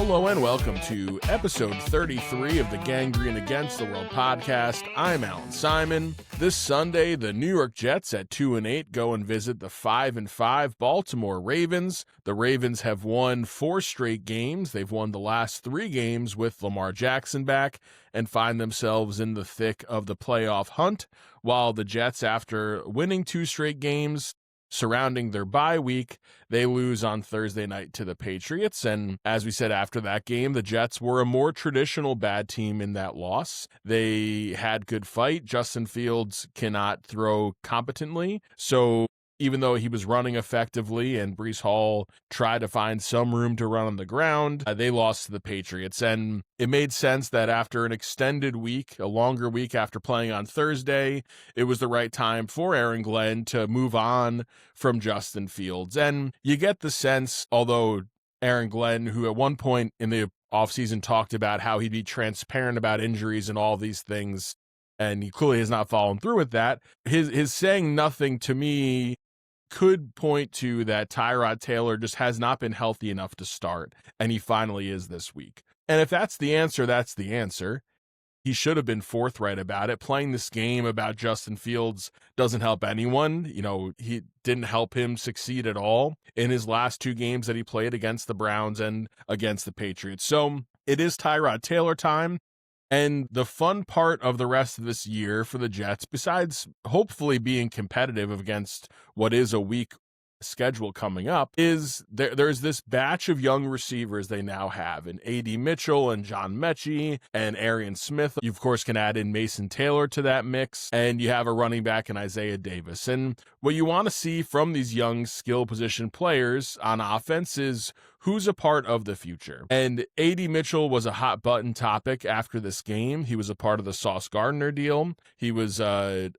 Hello and welcome to episode 33 of the Gangrene Against the World podcast. I'm Allan Simon. This Sunday, the New York Jets at 2-8 go and visit the 5-5 Baltimore Ravens. The Ravens have won 4 straight games. They've won the last 3 games with Lamar Jackson back and find themselves in the thick of the playoff hunt, while the Jets, after winning 2 straight games surrounding their bye week, they lose on Thursday night to the Patriots. And as we said after that game, the Jets were a more traditional bad team in that loss. They had good fight. Justin Fields cannot throw competently. So even though he was running effectively and Breece Hall tried to find some room to run on the ground, they lost to the Patriots. And it made sense that after an extended week, a longer week after playing on Thursday, it was the right time for Aaron Glenn to move on from Justin Fields. And you get the sense, although Aaron Glenn, who at one point in the offseason talked about how he'd be transparent about injuries and all these things, and he clearly has not followed through with that, his saying nothing to me could point to that Tyrod Taylor just has not been healthy enough to start, and he finally is this week. And if that's the answer, that's the answer. He should have been forthright about it. Playing this game about Justin Fields doesn't help anyone. You know, he didn't help him succeed at all in his last 2 games that he played against the Browns and against the Patriots. So it is Tyrod Taylor time. And the fun part of the rest of this year for the Jets, besides hopefully being competitive against what is a weak schedule coming up, is there's this batch of young receivers they now have, and A.D. Mitchell and John Mechie and Arian Smith. You, of course, can add in Mason Taylor to that mix, and you have a running back in Isaiah Davis. And what you want to see from these young skill position players on offense is who's a part of the future. And A.D. Mitchell was a hot button topic after this game. He was a part of the Sauce Gardner deal. He was a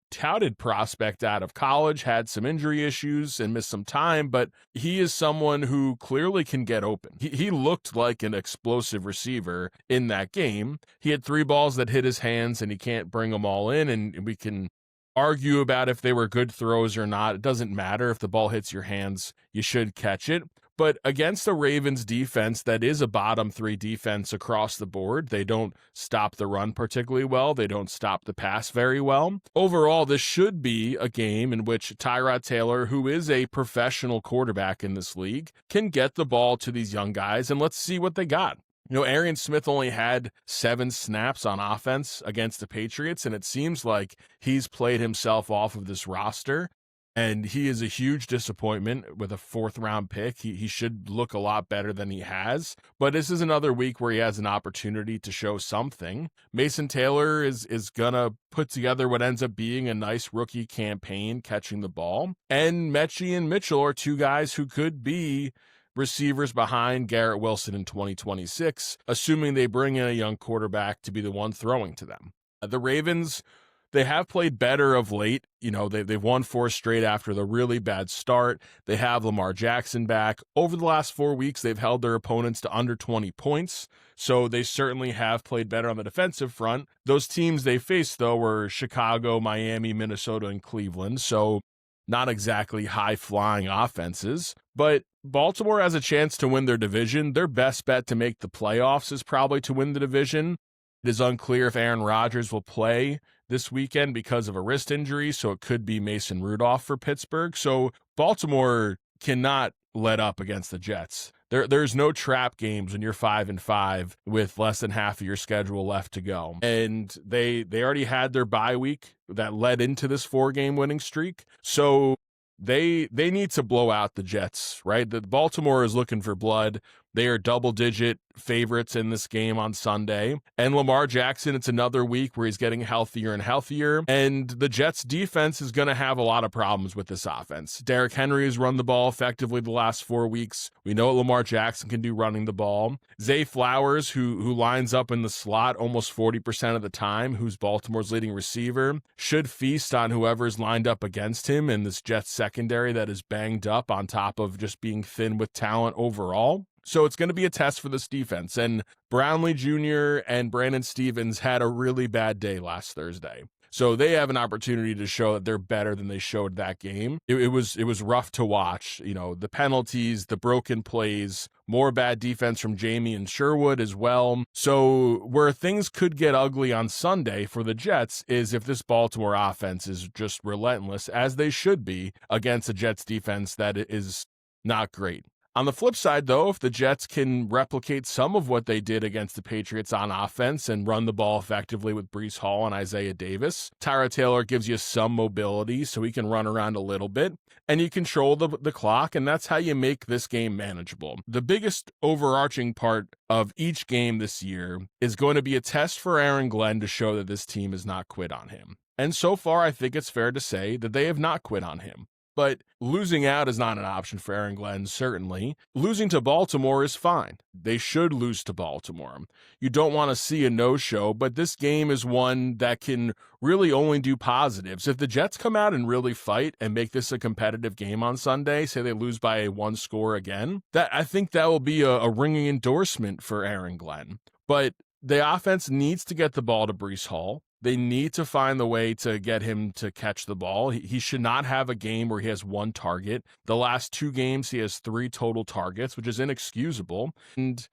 touted prospect out of college, had some injury issues and missed some time, but he is someone who clearly can get open. He looked like an explosive receiver in that game. He had 3 balls that hit his hands, and he can't bring them all in, and we can argue about if they were good throws or not. It doesn't matter. If the ball hits your hands, you should catch it. But against the Ravens defense, that is a bottom 3 defense across the board. They don't stop the run particularly well. They don't stop the pass very well. Overall, this should be a game in which Tyrod Taylor, who is a professional quarterback in this league, can get the ball to these young guys, and let's see what they got. You know, Arian Smith only had 7 snaps on offense against the Patriots, and it seems like he's played himself off of this roster. And he is a huge disappointment with a 4th-round pick. He should look a lot better than he has. But this is another week where he has an opportunity to show something. Mason Taylor is going to put together what ends up being a nice rookie campaign catching the ball. And Mechie and Mitchell are 2 guys who could be receivers behind Garrett Wilson in 2026, assuming they bring in a young quarterback to be the one throwing to them. The Ravens, they have played better of late. You know, they've won 4 straight after the really bad start. They have Lamar Jackson back. Over the last 4 weeks, they've held their opponents to under 20 points. So they certainly have played better on the defensive front. Those teams they faced, though, were Chicago, Miami, Minnesota, and Cleveland. So not exactly high-flying offenses. But Baltimore has a chance to win their division. Their best bet to make the playoffs is probably to win the division. It is unclear if Aaron Rodgers will play this weekend because of a wrist injury, so it could be Mason Rudolph for Pittsburgh. So Baltimore cannot let up against the Jets. There's no trap games when you're 5-5 with less than half of your schedule left to go. And they already had their bye week that led into this 4-game winning streak. So they need to blow out the Jets, right? The Baltimore is looking for blood. They are double-digit favorites in this game on Sunday. And Lamar Jackson, it's another week where he's getting healthier and healthier. And the Jets' defense is going to have a lot of problems with this offense. Derrick Henry has run the ball effectively the last 4 weeks. We know what Lamar Jackson can do running the ball. Zay Flowers, who lines up in the slot almost 40% of the time, who's Baltimore's leading receiver, should feast on whoever's lined up against him in this Jets secondary that is banged up on top of just being thin with talent overall. So it's going to be a test for this defense. And Brownlee Jr. and Brandon Stevens had a really bad day last Thursday. So they have an opportunity to show that they're better than they showed that game. It was rough to watch. The penalties, the broken plays, more bad defense from Jamie and Sherwood as well. So where things could get ugly on Sunday for the Jets is if this Baltimore offense is just relentless, as they should be, against a Jets defense that is not great. On the flip side, though, if the Jets can replicate some of what they did against the Patriots on offense and run the ball effectively with Breece Hall and Isaiah Davis, Tyrod Taylor gives you some mobility so he can run around a little bit, and you control the clock, and that's how you make this game manageable. The biggest overarching part of each game this year is going to be a test for Aaron Glenn to show that this team has not quit on him. And so far, I think it's fair to say that they have not quit on him. But losing out is not an option for Aaron Glenn, certainly. Losing to Baltimore is fine. They should lose to Baltimore. You don't want to see a no-show, but this game is one that can really only do positives. If the Jets come out and really fight and make this a competitive game on Sunday, say they lose by one score again, I think that will be a ringing endorsement for Aaron Glenn. But the offense needs to get the ball to Breece Hall. They need to find the way to get him to catch the ball. He should not have a game where he has one target. The last 2 games, he has 3 total targets, which is inexcusable. And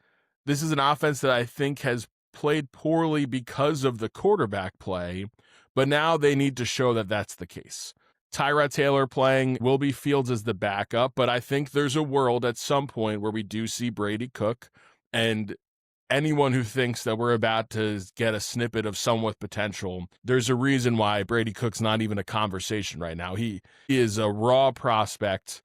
this is an offense that I think has played poorly because of the quarterback play, but now they need to show that that's the case. Tyrod Taylor playing, Wilby Fields as the backup, but I think there's a world at some point where we do see Brady Cook, and anyone who thinks that we're about to get a snippet of someone with potential, there's a reason why Brady Cook's not even a conversation right now. He is a raw prospect,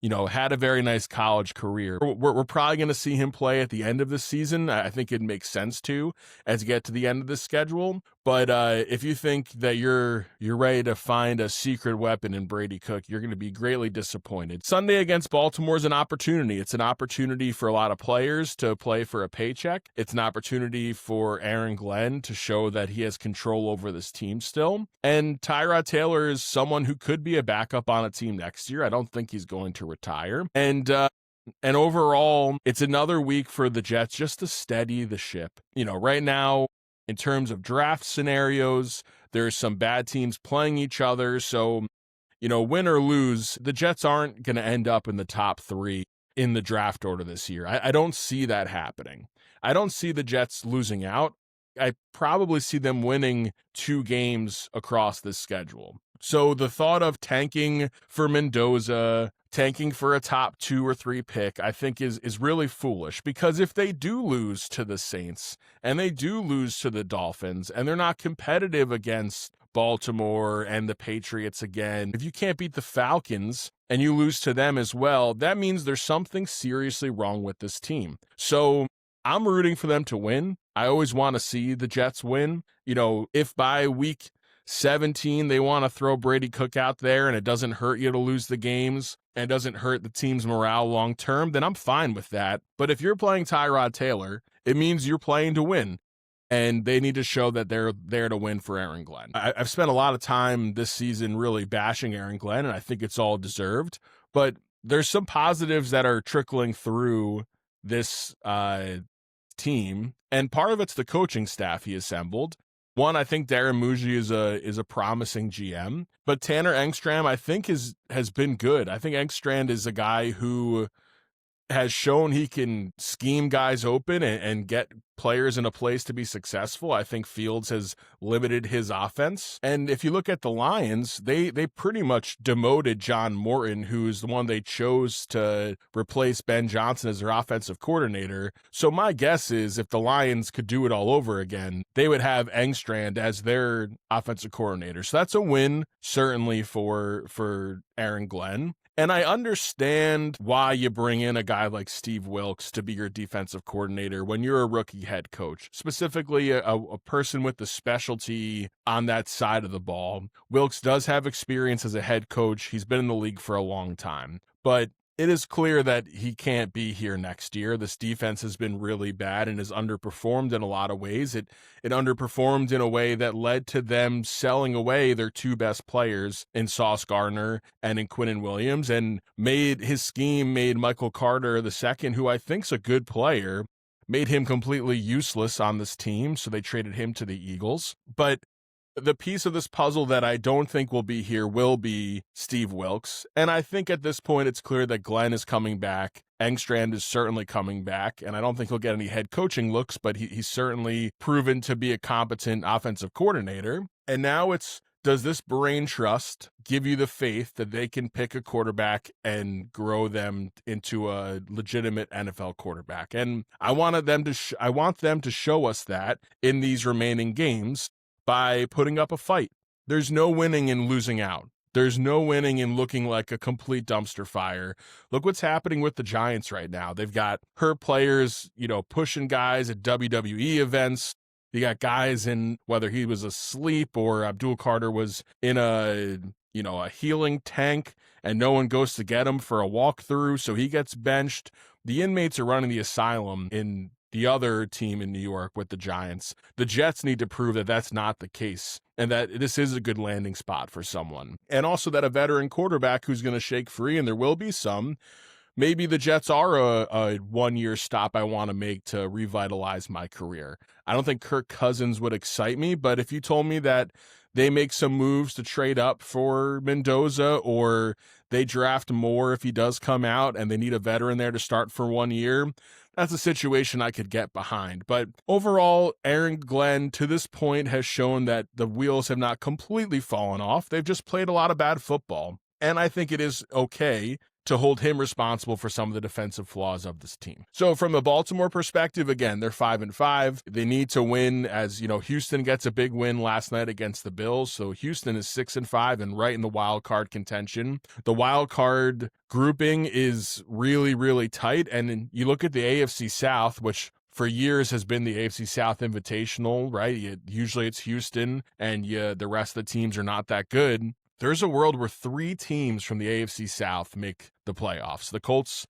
had a very nice college career. We're probably going to see him play at the end of the season. I think it makes sense to, as you get to the end of the schedule. But if you think that you're ready to find a secret weapon in Brady Cook, you're going to be greatly disappointed. Sunday against Baltimore is an opportunity. It's an opportunity for a lot of players to play for a paycheck. It's an opportunity for Aaron Glenn to show that he has control over this team still. And Tyrod Taylor is someone who could be a backup on a team next year. I don't think he's going to retire. And overall, it's another week for the Jets just to steady the ship. Right now, in terms of draft scenarios, there's some bad teams playing each other. So, win or lose, the Jets aren't going to end up in the top 3 in the draft order this year. I don't see that happening. I don't see the Jets losing out. I probably see them winning 2 games across this schedule. So the thought of tanking for Mendoza, tanking for a top 2 or 3 pick, I think is really foolish, because if they do lose to the Saints and they do lose to the Dolphins and they're not competitive against Baltimore and the Patriots again, if you can't beat the Falcons and you lose to them as well, that means there's something seriously wrong with this team. So I'm rooting for them to win. I always want to see the Jets win. If by week 17 they want to throw Brady Cook out there and it doesn't hurt you to lose the games and it doesn't hurt the team's morale long term, then I'm fine with that. But if you're playing Tyrod Taylor, it means you're playing to win, and they need to show that they're there to win for Aaron Glenn. I've spent a lot of time this season really bashing Aaron Glenn, and I think it's all deserved, but there's some positives that are trickling through this team, and part of it's the coaching staff he assembled. One, I think Darren Muji is a promising GM, but Tanner Engstrand, I think, has been good. I think Engstrand is a guy who has shown he can scheme guys open and get players in a place to be successful. I think Fields has limited his offense. And if you look at the Lions, they pretty much demoted John Morton, who's the one they chose to replace Ben Johnson as their offensive coordinator. So my guess is if the Lions could do it all over again, they would have Engstrand as their offensive coordinator. So that's a win, certainly, for Aaron Glenn. And I understand why you bring in a guy like Steve Wilks to be your defensive coordinator when you're a rookie head coach, specifically a person with the specialty on that side of the ball. Wilks does have experience as a head coach. He's been in the league for a long time, but it is clear that he can't be here next year. This defense has been really bad and has underperformed in a lot of ways. It underperformed in a way that led to them selling away their 2 best players in Sauce Gardner and in Quinnen Williams, and made Michael Carter II, who I think's a good player, made him completely useless on this team. So they traded him to the Eagles. But The piece of this puzzle that I don't think will be here will be Steve Wilks. And I think at this point, it's clear that Glenn is coming back. Engstrand is certainly coming back. And I don't think he'll get any head coaching looks, but he's certainly proven to be a competent offensive coordinator. And now it's, does this brain trust give you the faith that they can pick a quarterback and grow them into a legitimate NFL quarterback? And I want them to show us that in these remaining games by putting up a fight. There's no winning in losing out. There's no winning in looking like a complete dumpster fire. Look what's happening with the Giants right now. They've got hurt players, pushing guys at WWE events. You got guys in, whether he was asleep or Abdul Carter was in a healing tank and no one goes to get him for a walkthrough, so he gets benched. The inmates are running the asylum in the other team in New York with the Giants. The Jets need to prove that that's not the case and that this is a good landing spot for someone. And also that a veteran quarterback who's going to shake free, and there will be some. Maybe the Jets are a one-year stop I want to make to revitalize my career. I don't think Kirk Cousins would excite me, but if you told me that they make some moves to trade up for Mendoza, or they draft more if he does come out and they need a veteran there to start for 1 year, that's a situation I could get behind. But overall, Aaron Glenn to this point has shown that the wheels have not completely fallen off. They've just played a lot of bad football. And I think it is okay to hold him responsible for some of the defensive flaws of this team. So from the Baltimore perspective, again, they're 5-5. They need to win, as Houston gets a big win last night against the Bills. So Houston is 6-5 and right in the wild card contention. The wild card grouping is really, really tight. And you look at the AFC South, which for years has been the AFC South Invitational, right? Usually it's Houston and the rest of the teams are not that good. There's a world where 3 teams from the AFC South make the playoffs. The Colts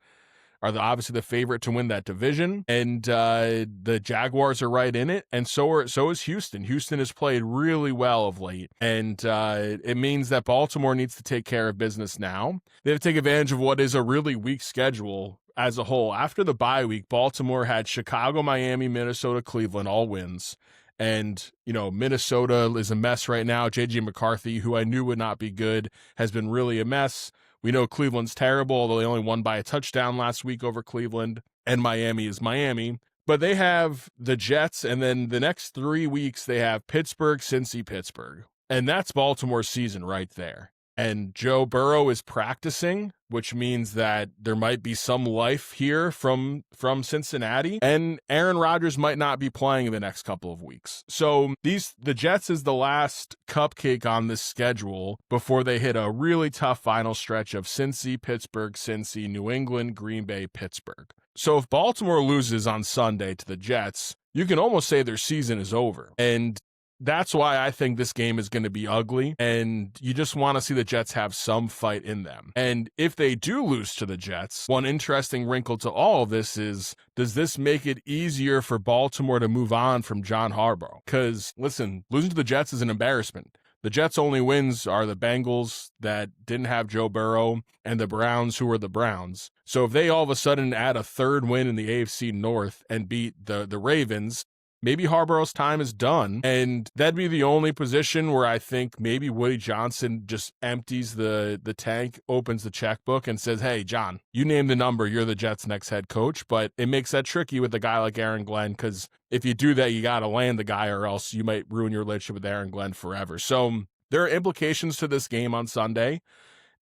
are obviously the favorite to win that division, and the Jaguars are right in it, and so is Houston. Houston has played really well of late, and it means that Baltimore needs to take care of business now. They have to take advantage of what is a really weak schedule as a whole. After the bye week, Baltimore had Chicago, Miami, Minnesota, Cleveland, all wins. And, Minnesota is a mess right now. J.J. McCarthy, who I knew would not be good, has been really a mess. We know Cleveland's terrible, although they only won by a touchdown last week over Cleveland. And Miami is Miami. But they have the Jets, and then the next 3 weeks they have Pittsburgh, Cincy, Pittsburgh. And that's Baltimore's season right there. And Joe Burrow is practicing, which means that there might be some life here from Cincinnati. And Aaron Rodgers might not be playing in the next couple of weeks. So the Jets is the last cupcake on this schedule before they hit a really tough final stretch of Cincy, Pittsburgh, Cincy, New England, Green Bay, Pittsburgh. So if Baltimore loses on Sunday to the Jets, you can almost say their season is over. And that's why I think this game is going to be ugly, and you just want to see the Jets have some fight in them. And if they do lose to the Jets, one interesting wrinkle to all of this is, does this make it easier for Baltimore to move on from John Harbaugh? Because, listen, losing to the Jets is an embarrassment. The Jets' only wins are the Bengals that didn't have Joe Burrow and the Browns, who were the Browns. So if they all of a sudden add a third win in the AFC North and beat the Ravens, maybe Harbaugh's time is done, and that'd be the only position where I think maybe Woody Johnson just empties the tank, opens the checkbook, and says, hey, John, you name the number, you're the Jets' next head coach. But it makes that tricky with a guy like Aaron Glenn, because if you do that, you got to land the guy, or else you might ruin your relationship with Aaron Glenn forever. So there are implications to this game on Sunday.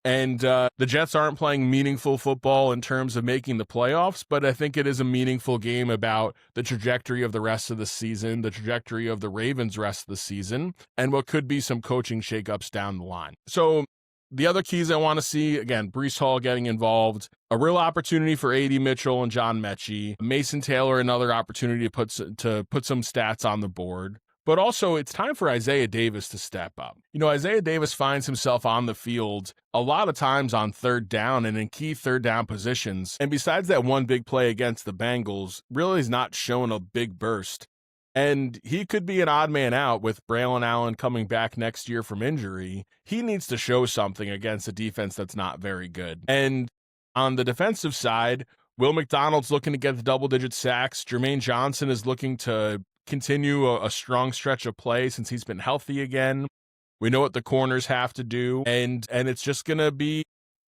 And the Jets aren't playing meaningful football in terms of making the playoffs, but I think it is a meaningful game about the trajectory of the rest of the season, the trajectory of the Ravens' rest of the season, and what could be some coaching shakeups down the line. So the other keys I want to see, again, Breece Hall getting involved, a real opportunity for A.D. Mitchell and John Mechie, Mason Taylor, another opportunity to put some stats on the board. But also, it's time for Isaiah Davis to step up. Isaiah Davis finds himself on the field a lot of times on third down and in key third down positions. And besides that one big play against the Bengals, really has not shown a big burst. And he could be an odd man out with Braylon Allen coming back next year from injury. He needs to show something against a defense that's not very good. And on the defensive side, Will McDonald's looking to get the double-digit sacks. Jermaine Johnson is looking to continue a strong stretch of play since he's been healthy again. We know what the corners have to do, and it's just going to be,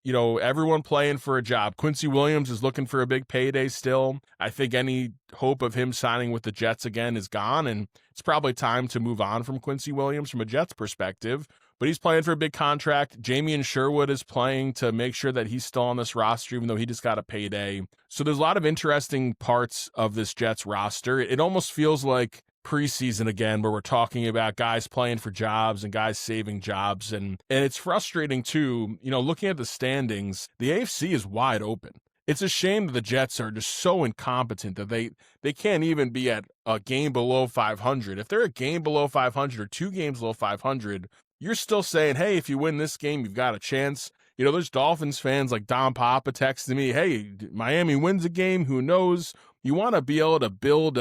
everyone playing for a job. Quincy Williams is looking for a big payday still. I think any hope of him signing with the Jets again is gone, and it's probably time to move on from Quincy Williams from a Jets perspective. But he's playing for a big contract. Jamien Sherwood is playing to make sure that he's still on this roster, even though he just got a payday. So there's a lot of interesting parts of this Jets roster. It almost feels like preseason again, where we're talking about guys playing for jobs and guys saving jobs. And it's frustrating too, looking at the standings, the AFC is wide open. It's a shame that the Jets are just so incompetent that they can't even be at a game below 500. If they're a game below 500 or 2 games below 500, you're still saying, hey, if you win this game, you've got a chance. There's Dolphins fans like Don Papa texting me, hey, Miami wins a game, who knows? You want to be able to build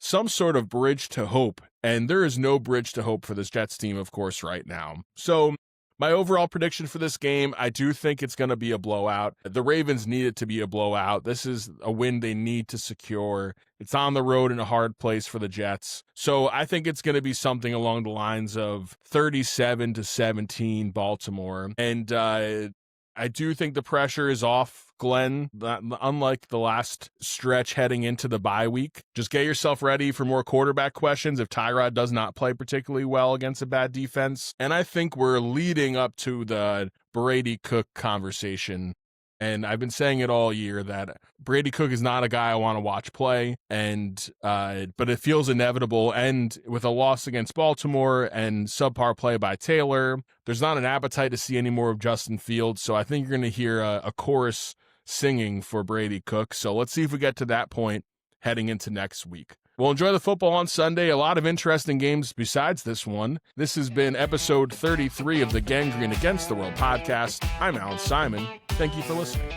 some sort of bridge to hope, and there is no bridge to hope for this Jets team, of course, right now. So my overall prediction for this game, I do think it's going to be a blowout. The Ravens need it to be a blowout. This is a win they need to secure. It's on the road in a hard place for the Jets. So I think it's going to be something along the lines of 37-17 Baltimore. And I do think the pressure is off Glenn, unlike the last stretch heading into the bye week. Just get yourself ready for more quarterback questions if Tyrod does not play particularly well against a bad defense. And I think we're leading up to the Brady Cook conversation. And I've been saying it all year that Brady Cook is not a guy I want to watch play, but it feels inevitable. And with a loss against Baltimore and subpar play by Taylor, there's not an appetite to see any more of Justin Fields. So I think you're going to hear a chorus singing for Brady Cook. So let's see if we get to that point heading into next week. Well, enjoy the football on Sunday. A lot of interesting games besides this one. This has been episode 33 of the Gangrene Against the World podcast. I'm Allan Simon. Thank you for listening.